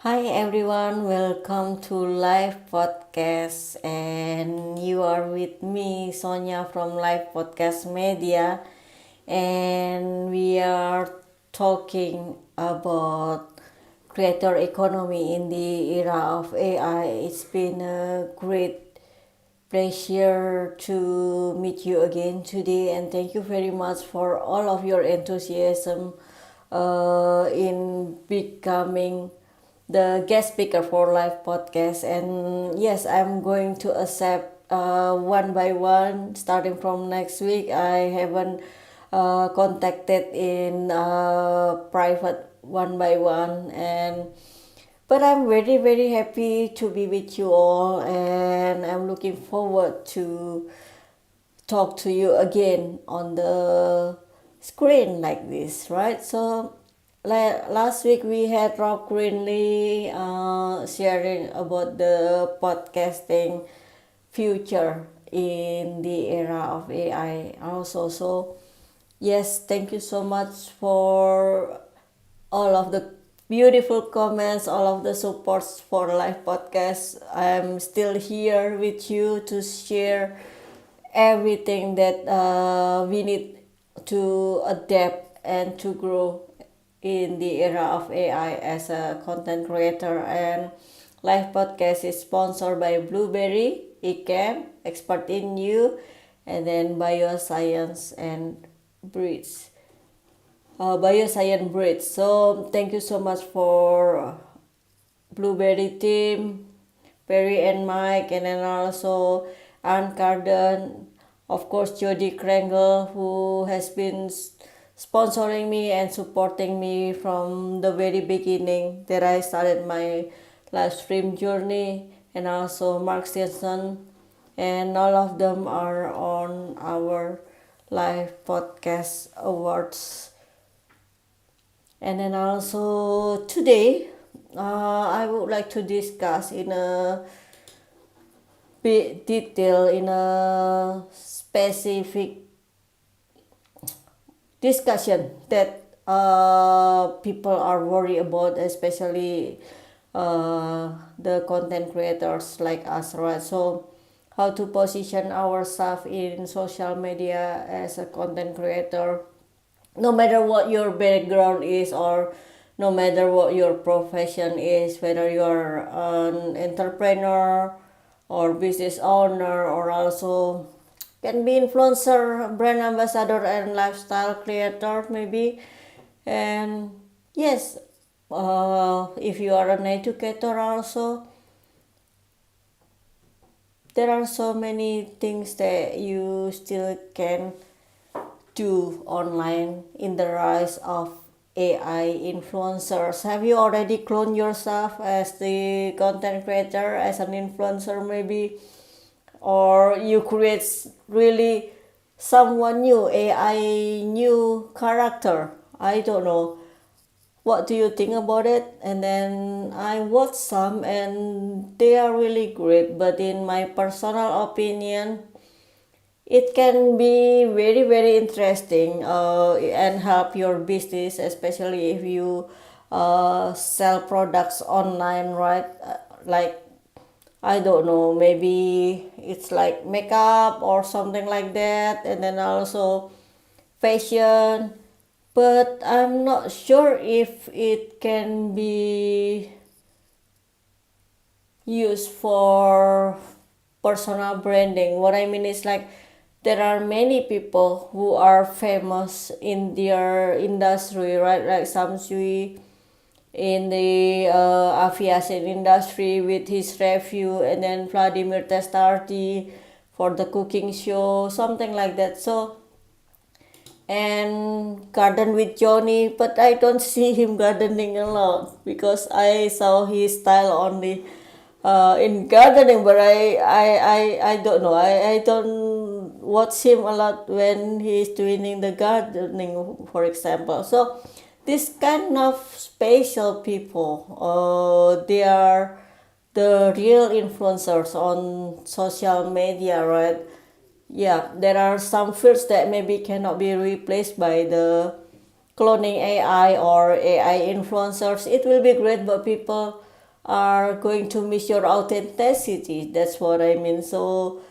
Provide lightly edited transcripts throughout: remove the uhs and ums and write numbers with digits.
Hi everyone, welcome to Live Podcast, and you are with me Sonia from Live Podcast Media, and we are talking about creator economy in the era of AI. It's been a great pleasure to meet you again today, and thank you very much for all of your enthusiasm in becoming the guest speaker for live podcast. And yes, I'm going to accept one by one starting from next week. I haven't contacted in private one by one, and but I'm very happy to be with you all, and I'm looking forward to talk to you again on the screen like this, right? So last week we had Rob Greenlee sharing about the podcasting future in the era of AI also. So yes, thank you so much for all of the beautiful comments, all of the supports for live podcast. I'm still here with you to share everything that we need to adapt and to grow in the era of AI as a content creator. And live podcast is sponsored by Blueberry, Ecam, Expert in You, and then Bioscience and Breeds. Bioscience Breeds. So thank you so much for Blueberry team, Perry and Mike, and then also Ann Carden, of course Jody Krangle, who has been sponsoring me and supporting me from the very beginning that I started my live stream journey, and also Mark Stinson, and all of them are on our live podcast awards. And then also today, I would like to discuss in a bit detail in a specific discussion that people are worried about, especially the content creators like us, right? So how to position ourselves in social media as a content creator, no matter what your background is, or no matter what your profession is, whether you're an entrepreneur or business owner, or also can be influencer, brand ambassador, and lifestyle creator maybe. And yes, if you are an educator also, there are so many things that you still can do online in the rise of AI influencers. Have you already cloned yourself as the content creator, as an influencer maybe? Or you create really someone new, AI new character? I don't know. What do you think about it? And then I watched some and they are really great, but in my personal opinion, it can be very interesting and help your business, especially if you sell products online, right? Like, I don't know, maybe it's like makeup or something like that, and then also fashion. But I'm not sure if it can be used for personal branding. What I mean is like there are many people who are famous in their industry, right? Like Sam Sui in the aviation industry with his review, and then Vladimir Testarty for the cooking show, something like that. So, and garden with Johnny, but I don't see him gardening a lot because I saw his style only in gardening, but I don't know. I don't watch him a lot when he's doing the gardening, for example. So this kind of special people, they are the real influencers on social media, right? Yeah, there are some fields that maybe cannot be replaced by the cloning AI or AI influencers, it will be great, but people are going to miss your authenticity. That's what I mean. So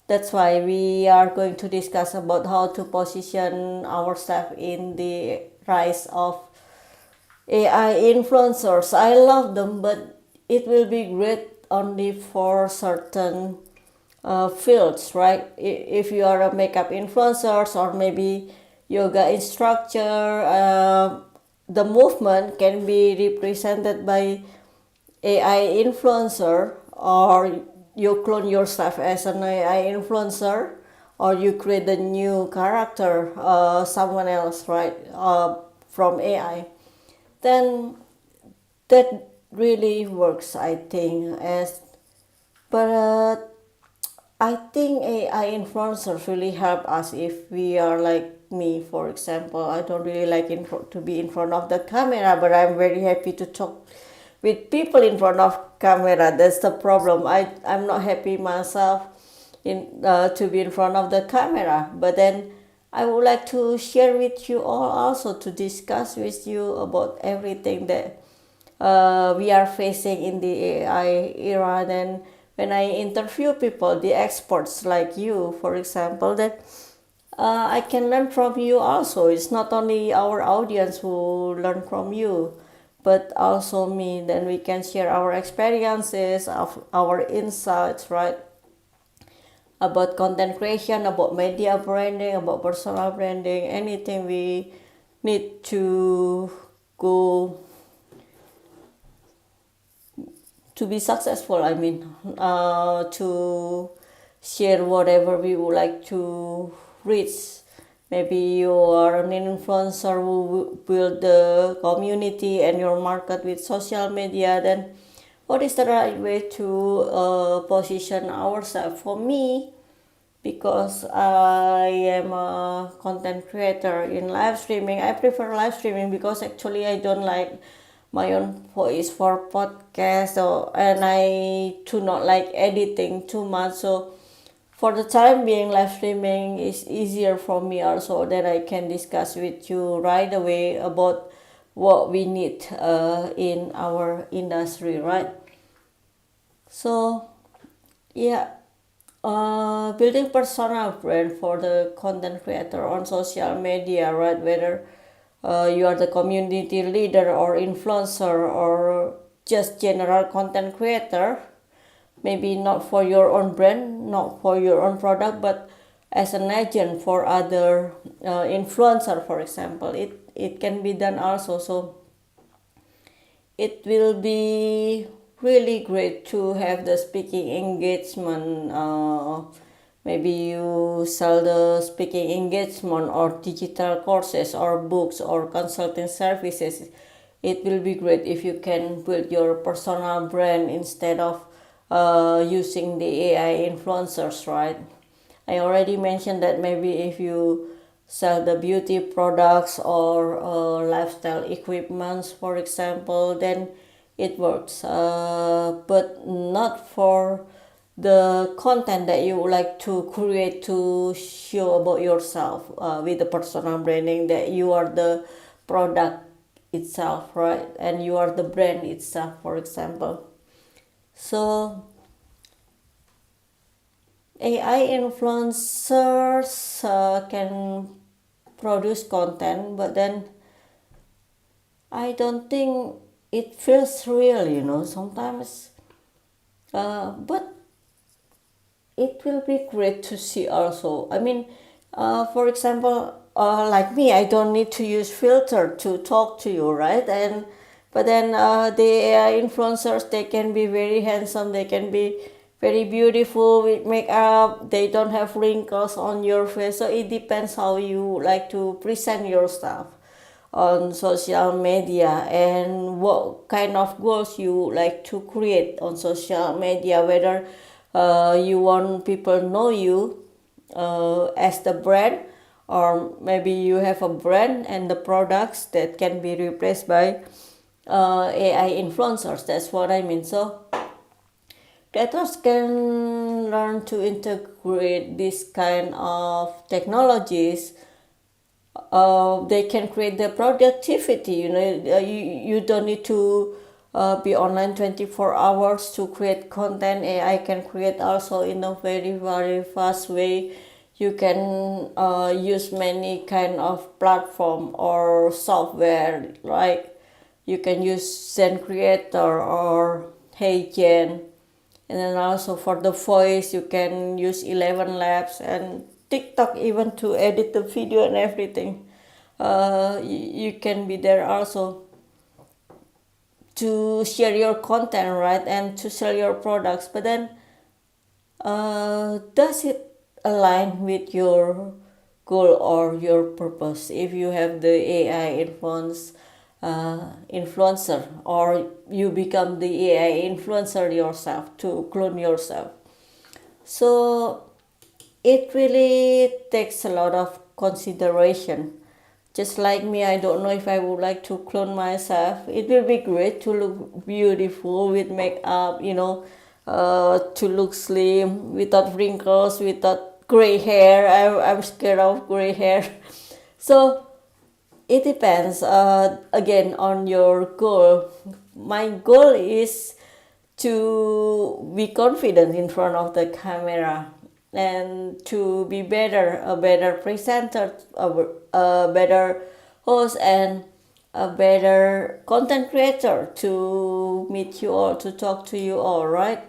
that's why we are going to discuss about how to position ourselves in the rise of AI influencers. I love them, but it will be great only for certain fields, right? If you are a makeup influencer or maybe yoga instructor, the movement can be represented by AI influencer, or you clone yourself as an AI influencer, or you create a new character, someone else, right? From AI, then that really works, I think. But I think AI influencers really help us if we are like me, for example. I don't really like to be in front of the camera, but I'm very happy to talk with people in front of camera. That's the problem. I'm not happy myself to be in front of the camera. But then I would like to share with you all, also to discuss with you about everything that we are facing in the AI era. Then when I interview people, the experts like you, for example, that I can learn from you also. It's not only our audience who learn from you, but also me. Then we can share our experiences, of our insights, right? About content creation, about media branding, about personal branding, anything we need to go to be successful. I mean, to share whatever we would like to reach. Maybe you are an influencer who build the community and your market with social media. Then what is the right way to position ourselves? For me, because I am a content creator in live streaming, I prefer live streaming because actually I don't like my own voice for podcast, and I do not like editing too much. So for the time being, live streaming is easier for me also, that I can discuss with you right away about what we need in our industry, right? So yeah, building personal brand for the content creator on social media, right? Whether you are the community leader or influencer or just general content creator, maybe not for your own brand, not for your own product, but as an agent for other influencer, for example, it can be done also. So it will be really great to have the speaking engagement. Maybe you sell the speaking engagement or digital courses or books or consulting services. It will be great if you can build your personal brand instead of using the AI influencers, right? I already mentioned that maybe if you sell the beauty products or lifestyle equipments, for example, then it works. But not for the content that you would like to create to show about yourself, with the personal branding, that you are the product itself, right? And you are the brand itself, for example. So AI influencers can produce content, but then I don't think it feels real, sometimes. But it will be great to see also. I mean, for example, like me, I don't need to use filter to talk to you, right? But then the AI influencers, they can be very handsome, they can be very beautiful with makeup, they don't have wrinkles on your face. So it depends how you like to present yourself on social media and what kind of goals you like to create on social media, whether you want people know you as the brand, or maybe you have a brand and the products that can be replaced by AI influencers. That's what I mean. So creators can learn to integrate this kind of technologies they can create the productivity. You don't need to be online 24 hours to create content. AI can create also in a very very fast way. You can use many kind of platform or software, like you can use Zen Creator or HeyGen. And then also for the voice, you can use 11 Labs and TikTok even to edit the video and everything. You can be there also to share your content, right, and to sell your products. But then, does it align with your goal or your purpose? If you have the AI influencer, or you become the AI influencer yourself to clone yourself. So it really takes a lot of consideration. Just like me, I don't know if I would like to clone myself. It will be great to look beautiful with makeup, to look slim, without wrinkles, without gray hair. I'm scared of gray hair. So it depends, again, on your goal. My goal is to be confident in front of the camera and to be a better presenter, a better host, and a better content creator to meet you all, to talk to you all, right?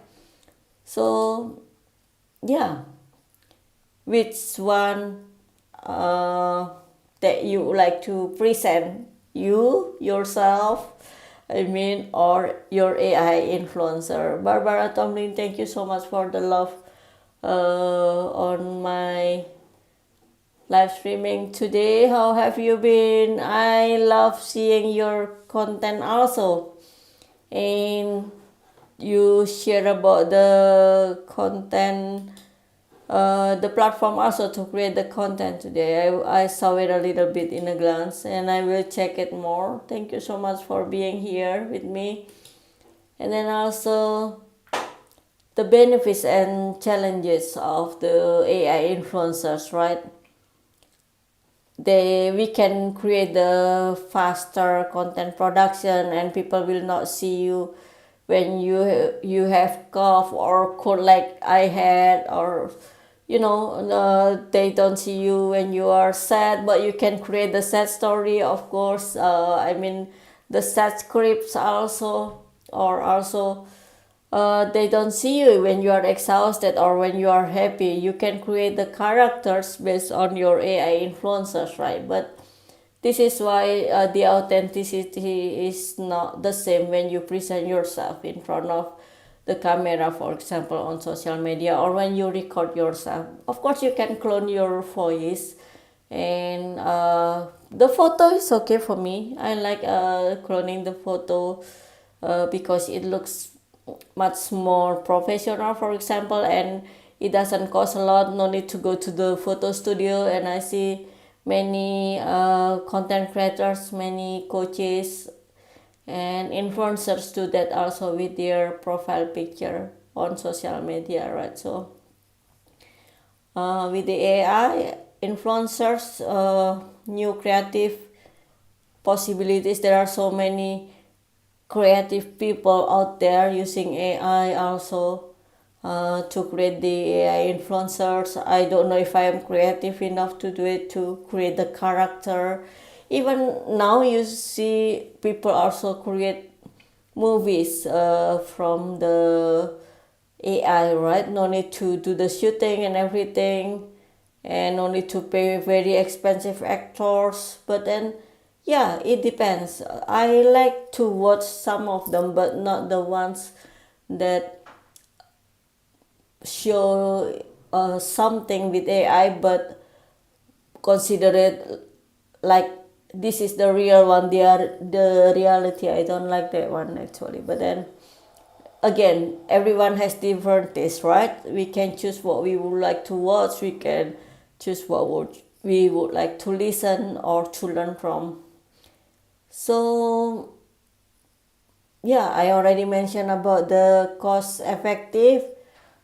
So, yeah, which one uh, that you would like to present, you yourself, I mean, or your AI influencer? Barbara Tomlin, thank you so much for the love on my live streaming today. How have you been? I love seeing your content also. And you share about the content, the platform also to create the content today. I saw it a little bit in a glance and I will check it more. Thank you so much for being here with me. And then also the benefits and challenges of the AI influencers, right? We can create the faster content production and people will not see you when you have cough or cold like I had, or they don't see you when you are sad, but you can create the sad story, of course. I mean, the sad scripts also, or also they don't see you when you are exhausted or when you are happy. You can create the characters based on your AI influencers, right? But this is why the authenticity is not the same when you present yourself in front of the camera, for example, on social media, or when you record yourself. Of course, you can clone your voice, and the photo is okay for me. I like cloning the photo because it looks much more professional, for example, and it doesn't cost a lot. No need to go to the photo studio. And I see many content creators, many coaches and influencers do that also with their profile picture on social media, right? So with the AI influencers, new creative possibilities. There are so many creative people out there using AI also to create the AI influencers. I don't know if I am creative enough to do it, to create the character. Even now you see people also create movies from the AI, right? No need to do the shooting and everything, and no need to pay very expensive actors. But then, yeah, it depends. I like to watch some of them, but not the ones that show something with AI, but consider it like this is the real one. They are the reality. I don't like that one actually. But then again, everyone has different tastes, right? We can choose what we would like to watch. We can choose we would like to listen or to learn from. So yeah, I already mentioned about the cost effective.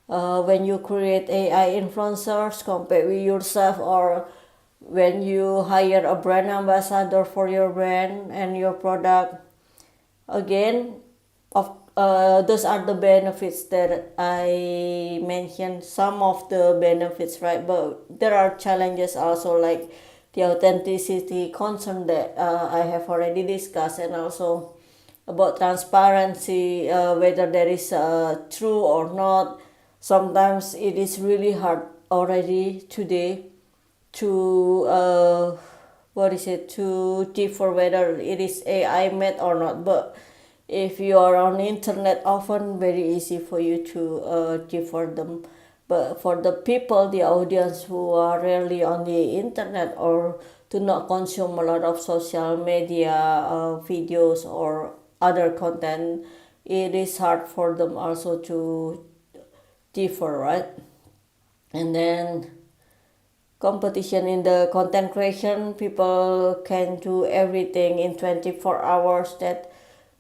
When you create AI influencers compared with yourself, or when you hire a brand ambassador for your brand and your product, again, those are the benefits that I mentioned, some of the benefits, right? But there are challenges also, like the authenticity concern that I have already discussed, and also about transparency, whether there is true or not. Sometimes it is really hard already today to what is it, to differ whether it is AI made or not. But if you are on the internet, often very easy for you to differ them. But for the people, the audience who are rarely on the internet or do not consume a lot of social media videos or other content, it is hard for them also to differ, right? And then competition in the content creation, people can do everything in 24 hours that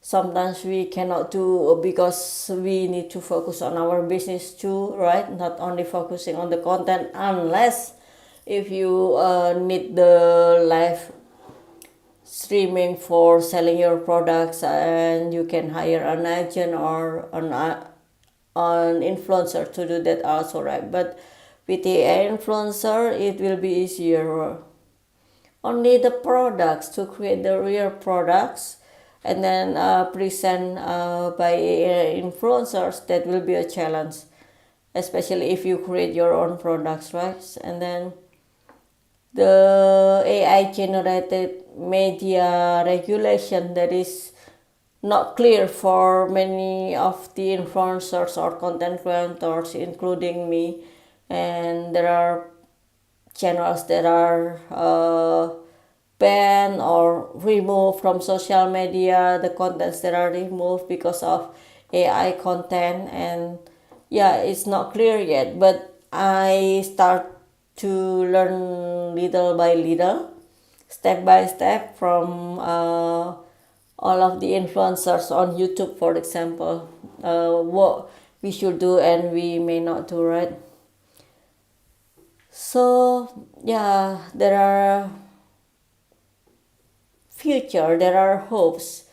sometimes we cannot do because we need to focus on our business too, right? Not only focusing on the content, unless if you need the live streaming for selling your products, and you can hire an agent or an influencer to do that also, right? But with the influencer, it will be easier. Only the products, to create the real products and then present by influencers, that will be a challenge, especially if you create your own products, right? And then the AI generated media regulation, that is not clear for many of the influencers or content creators, including me. And there are channels that are banned or removed from social media, the contents that are removed because of AI content. And yeah, it's not clear yet, but I start to learn little by little, step by step, from all of the influencers on YouTube, for example, what we should do and we may not do, right? So yeah, there are hopes.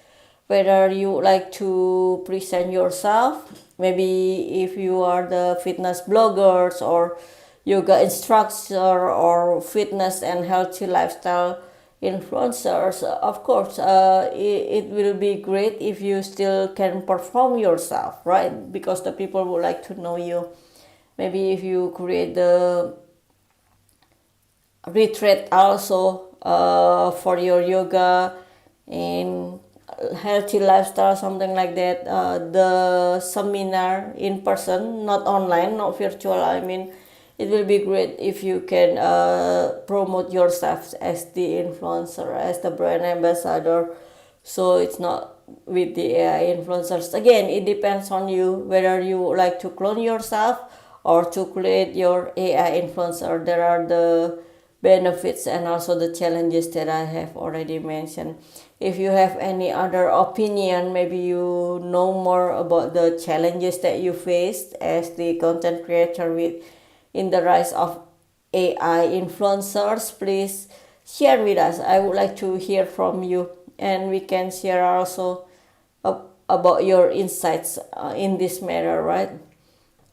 Whether you like to present yourself, maybe if you are the fitness bloggers or yoga instructor or fitness and healthy lifestyle influencers, of course, it will be great if you still can perform yourself, right? Because the people would like to know you. Maybe if you create the retreat also for your yoga and healthy lifestyle, something like that, the seminar in person, not online, not virtual, I mean, it will be great if you can promote yourself as the influencer, as the brand ambassador. So it's not with the AI influencers. Again, it depends on you whether you like to clone yourself or to create your AI influencer. There are the benefits and also the challenges that I have already mentioned. If you have any other opinion, maybe you know more about the challenges that you faced as the content creator with in the rise of AI influencers, please share with us. I would like to hear from you, and we can share also about your insights in this matter, right?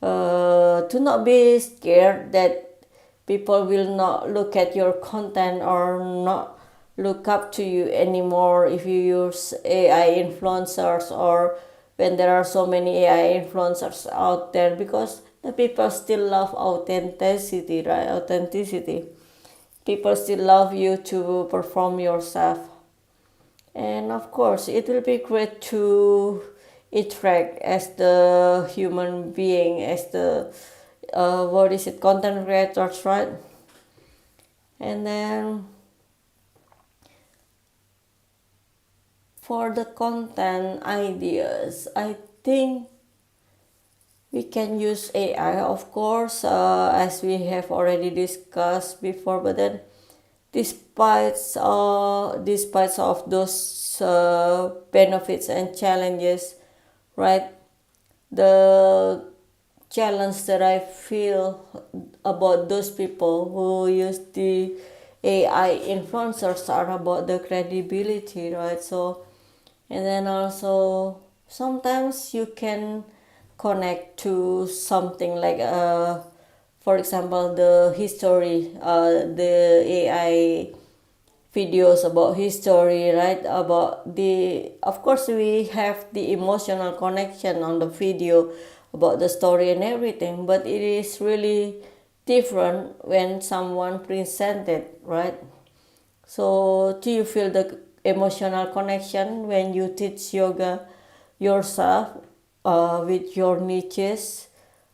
To not be scared that people will not look at your content or not look up to you anymore if you use AI influencers, or when there are so many AI influencers out there, because the people still love authenticity, right? Authenticity. People still love you to perform yourself. And of course, it will be great to interact as the human being, as the what is it, content creators, right? And then for the content ideas, I think we can use AI, of course, as we have already discussed before. But then, despite of those benefits and challenges, right? The challenge that I feel about those people who use the AI influencers are about the credibility, right? So, and then also sometimes you can connect to something like for example the history, the AI videos about history, right? About the, of course we have the emotional connection on the video about the story and everything, but it is really different when someone presented, right? So do you feel the emotional connection when you teach yoga yourself with your niches,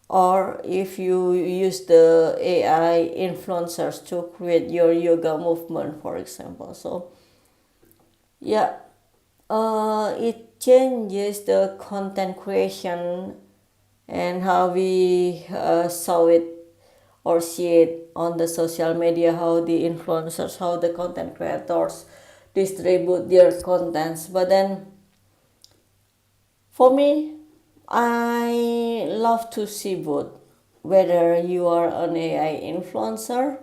or if you use the AI influencers to create your yoga movement, for example? So yeah, it changes the content creation and how we saw it or see it on the social media, how the influencers, how the content creators distribute their contents. But then for me, I love to see both, whether you are an AI influencer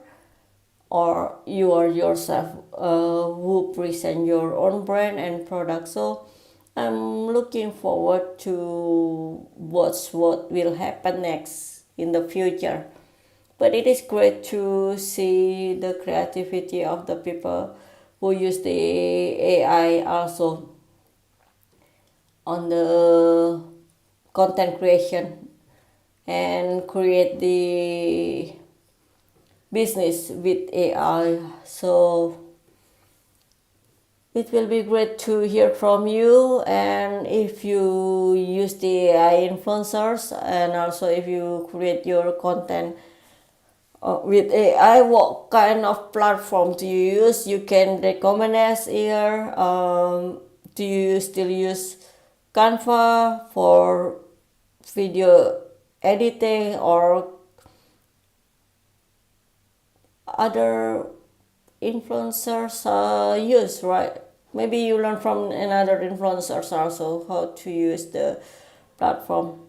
or you are yourself who present your own brand and product. So I'm looking forward to watch what will happen next in the future. But it is great to see the creativity of the people who use the AI also on the content creation and create the business with AI. So it will be great to hear from you, and if you use the AI influencers and also if you create your content with AI, what kind of platform do you use? You can recommend us here. Do you still use Canva for video editing, or other influencers use, right? Maybe you learn from another influencers also how to use the platform,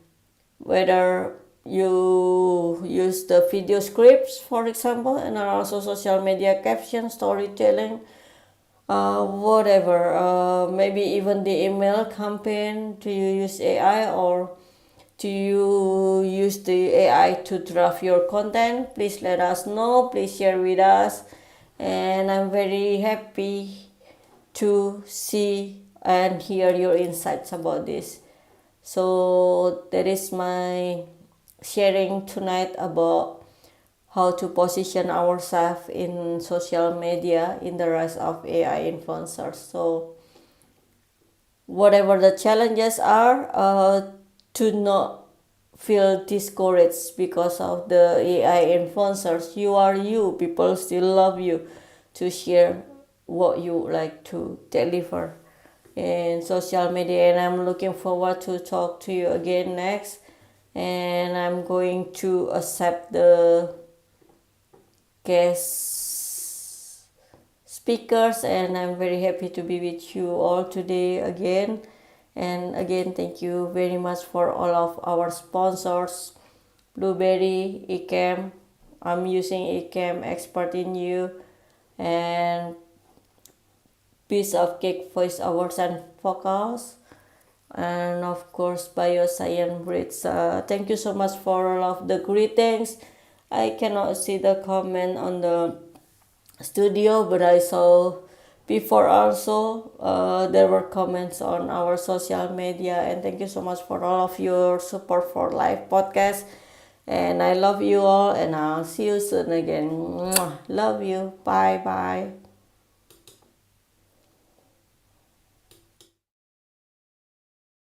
whether you use the video scripts, for example, and also social media caption, storytelling, whatever. Maybe even the email campaign. Do you use AI, or do you use the AI to draft your content? Please let us know. Please share with us. And I'm very happy to see and hear your insights about this. So that is my sharing tonight about how to position ourselves in social media in the rise of AI influencers. So whatever the challenges are, to not feel discouraged because of the AI influencers. You are you. People still love you to share what you like to deliver in social media. And I'm looking forward to talk to you again next. And I'm going to accept the guest speakers, and I'm very happy to be with you all today again. And again, thank you very much for all of our sponsors, Blueberry, Ecamm. I'm using Ecamm Expert in You, and Piece of Cake Voice Awards and Vocals, and of course Bioscience Bridge. Thank you so much for all of the greetings. I cannot see the comment on the studio, but I saw before also there were comments on our social media. And thank you so much for all of your support for live podcast, and I love you all, and I'll see you soon again. Mwah. Love you. Bye bye.